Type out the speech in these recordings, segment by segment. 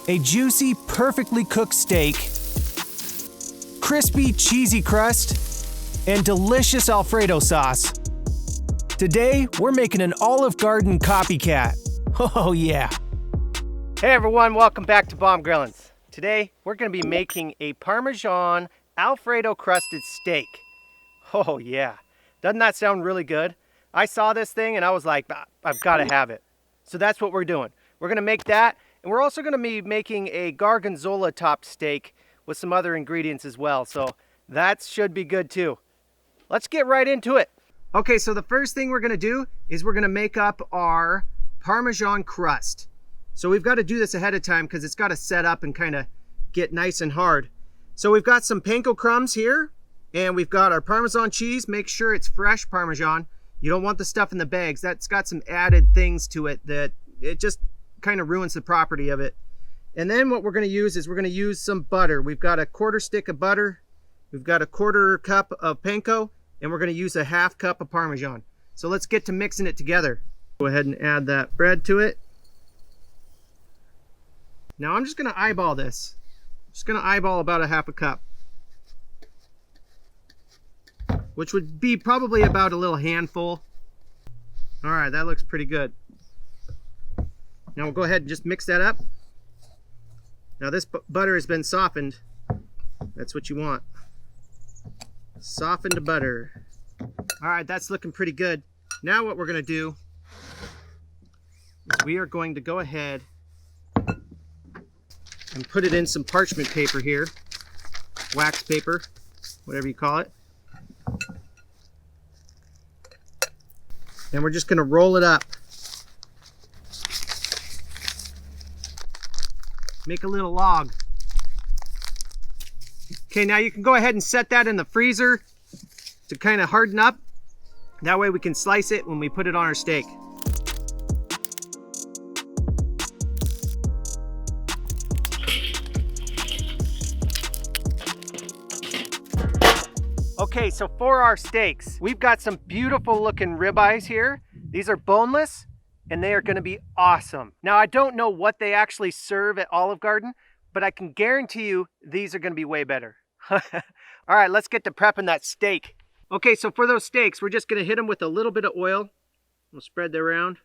A juicy, perfectly cooked steak, crispy, cheesy crust, and delicious Alfredo sauce. Today, we're making an Olive Garden copycat. Oh yeah. Hey everyone, welcome back to Grillin'z. Today, we're gonna be making a Parmesan-Alfredo crusted steak. Oh yeah. Doesn't that sound really good? I saw this thing and I was like, I've gotta have it. So that's what we're doing. We're gonna make that, and we're also gonna be making a Gorgonzola topped steak with some other ingredients as well. So that should be good too. Let's get right into it. Okay, so the first thing we're gonna do is we're gonna make up our Parmesan crust. So we've got to do this ahead of time because it's got to set up and kind of get nice and hard. So we've got some panko crumbs here, and we've got our Parmesan cheese. Make sure it's fresh Parmesan. You don't want the stuff in the bags. That's got some added things to it that it just kind of ruins the property of it. And then what we're going to use is we're going to use some butter. We've got a quarter stick of butter. We've got a quarter cup of panko, and we're going to use a half cup of Parmesan. So let's get to mixing it together. Go ahead and add that bread to it. Now I'm just going to eyeball this. Just going to eyeball about a half a cup, which would be probably about a little handful. All right, that looks pretty good. Now we'll go ahead and just mix that up. Now this butter has been softened. That's what you want. Softened butter. All right, that's looking pretty good. Now what we're going to do is we are going to go ahead and put it in some parchment paper here, wax paper, whatever you call it. And we're just going to roll it up. Make a little log. Okay, now you can go ahead and set that in the freezer to kind of harden up. That way we can slice it when we put it on our steak. Okay, so for our steaks, we've got some beautiful looking ribeyes here. These are boneless and they are gonna be awesome. Now I don't know what they actually serve at Olive Garden, but I can guarantee you these are gonna be way better. All right, let's get to prepping that steak. Okay, so for those steaks, we're just gonna hit them with a little bit of oil. We'll spread that around.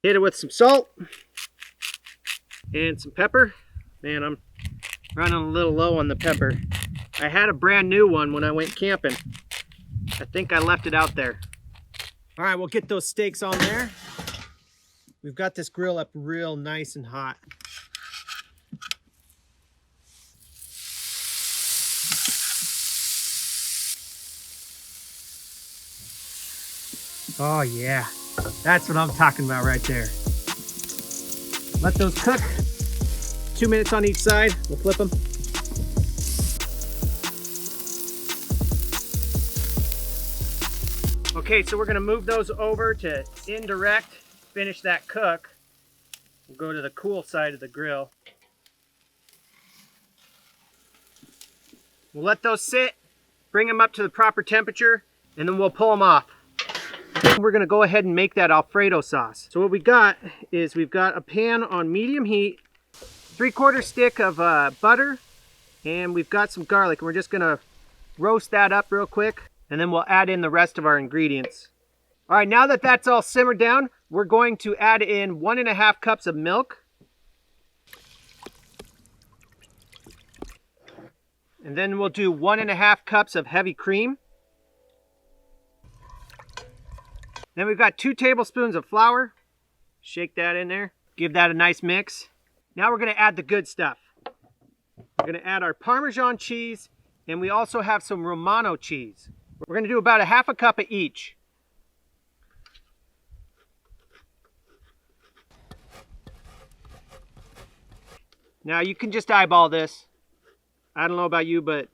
Hit it with some salt and some pepper. Man, I'm running a little low on the pepper. I had a brand new one when I went camping. I think I left it out there. All right, we'll get those steaks on there. We've got this grill up real nice and hot. Oh yeah, that's what I'm talking about right there. Let those cook. 2 minutes on each side. We'll flip them. Okay, so we're gonna move those over to indirect, finish that cook. We'll go to the cool side of the grill. We'll let those sit, bring them up to the proper temperature, and then we'll pull them off. We're gonna go ahead and make that Alfredo sauce. So what we got is we've got a pan on medium heat, 3/4 stick of butter, and we've got some garlic. We're just gonna roast that up real quick, and then we'll add in the rest of our ingredients. All right, now that that's all simmered down, we're going to add in 1.5 cups of milk. And then we'll do 1.5 cups of heavy cream. Then we've got 2 tablespoons of flour. Shake that in there. Give that a nice mix. Now we're going to add the good stuff. We're going to add our Parmesan cheese, and we also have some Romano cheese. We're going to do about 1/2 cup of each. Now you can just eyeball this. I don't know about you, but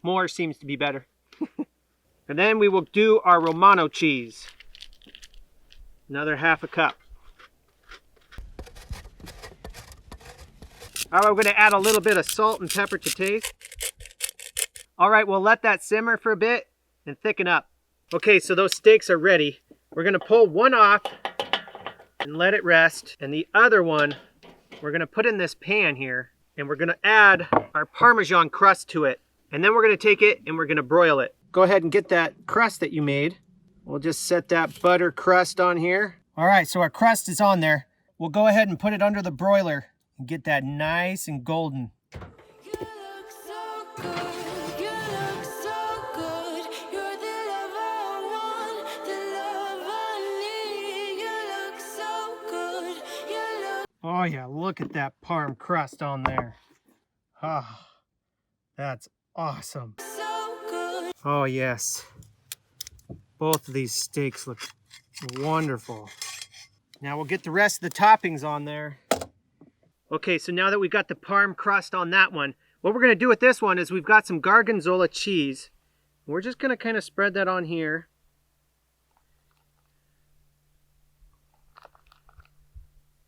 more seems to be better. And then we will do our Romano cheese. Another 1/2 cup. All right, we're going to add a little bit of salt and pepper to taste. All right, we'll let that simmer for a bit and thicken up. Okay, so those steaks are ready. We're going to pull one off and let it rest. And the other one, we're gonna put in this pan here, and we're gonna add our Parmesan crust to it. And then we're gonna take it and we're gonna broil it. Go ahead and get that crust that you made. We'll just set that butter crust on here. All right, so our crust is on there. We'll go ahead and put it under the broiler and get that nice and golden. You look so good. You look so good. You're the love I want, the love I need. You look so good. You look. Oh yeah, look at that parm crust on there. Ah, that's awesome. So good. Oh yes. Both of these steaks look wonderful. Now we'll get the rest of the toppings on there. Okay, so now that we've got the parm crust on that one, what we're gonna do with this one is we've got some Gorgonzola cheese. We're just gonna kind of spread that on here.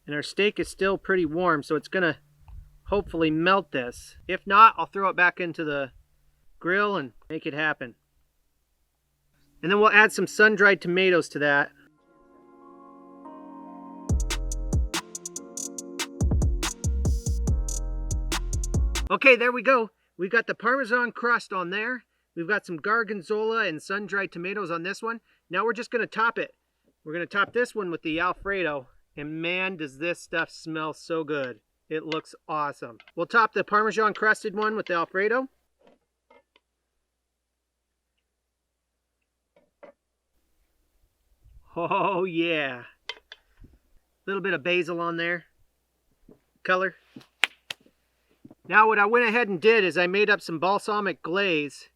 And our steak is still pretty warm, so it's gonna hopefully melt this. If not, I'll throw it back into the grill and make it happen. And then we'll add some sun-dried tomatoes to that. Okay, there we go. We've got the Parmesan crust on there. We've got some Gorgonzola and sun-dried tomatoes on this one. Now we're just gonna top it. We're gonna top this one with the Alfredo. And man, does this stuff smell so good. It looks awesome. We'll top the Parmesan crusted one with the Alfredo. Oh yeah. A little bit of basil on there. Color. Now what I went ahead and did is I made up some balsamic glaze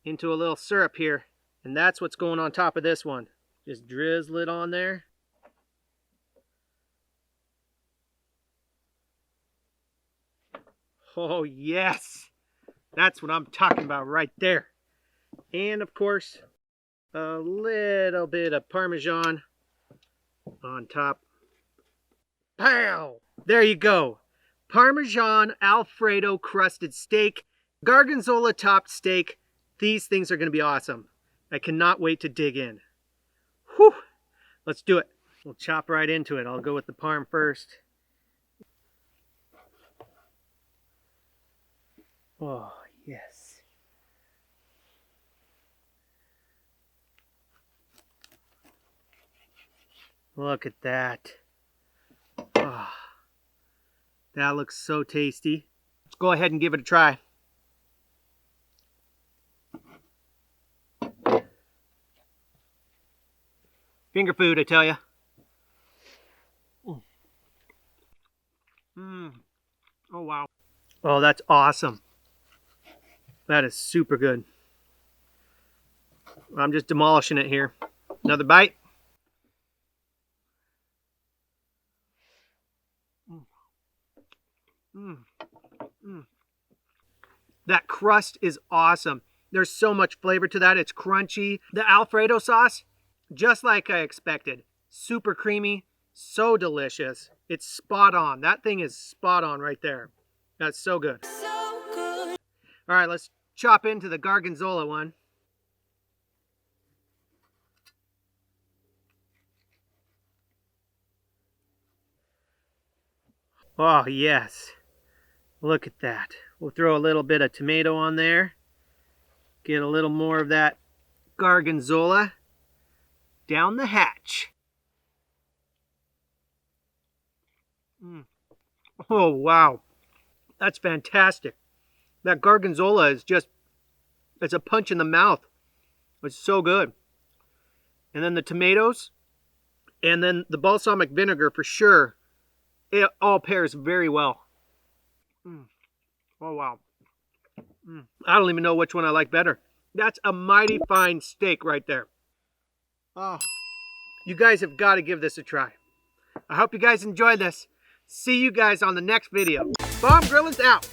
into a little syrup here. And that's what's going on top of this one. Just drizzle it on there. Oh yes. That's what I'm talking about right there. And of course, a little bit of Parmesan on top. Pow! There you go. Parmesan-Alfredo crusted steak, Gorgonzola topped steak. These things are going to be awesome. I cannot wait to dig in. Whew! Let's do it. We'll chop right into it. I'll go with the parm first. Oh, yes. Look at that. Oh, that looks so tasty. Let's go ahead and give it a try. Finger food, I tell you. Oh, wow. Oh, that's awesome. That is super good. I'm just demolishing it here. Another bite. That crust is awesome. There's so much flavor to that. It's crunchy. The Alfredo sauce, just like I expected. Super creamy, so delicious. It's spot on. That thing is spot on right there. That's so good. So good. All right, let's chop into the Gorgonzola one. Oh, yes. Look at that. We'll throw a little bit of tomato on there. Get a little more of that Gorgonzola down the hatch. Oh, wow. That's fantastic. That Gorgonzola is just, it's a punch in the mouth. It's so good. And then the tomatoes, and then the balsamic vinegar for sure. It all pairs very well. Oh, wow. I don't even know which one I like better. That's a mighty fine steak right there. Oh, you guys have got to give this a try. I hope you guys enjoyed this. See you guys on the next video. Bomb Grillin'z out.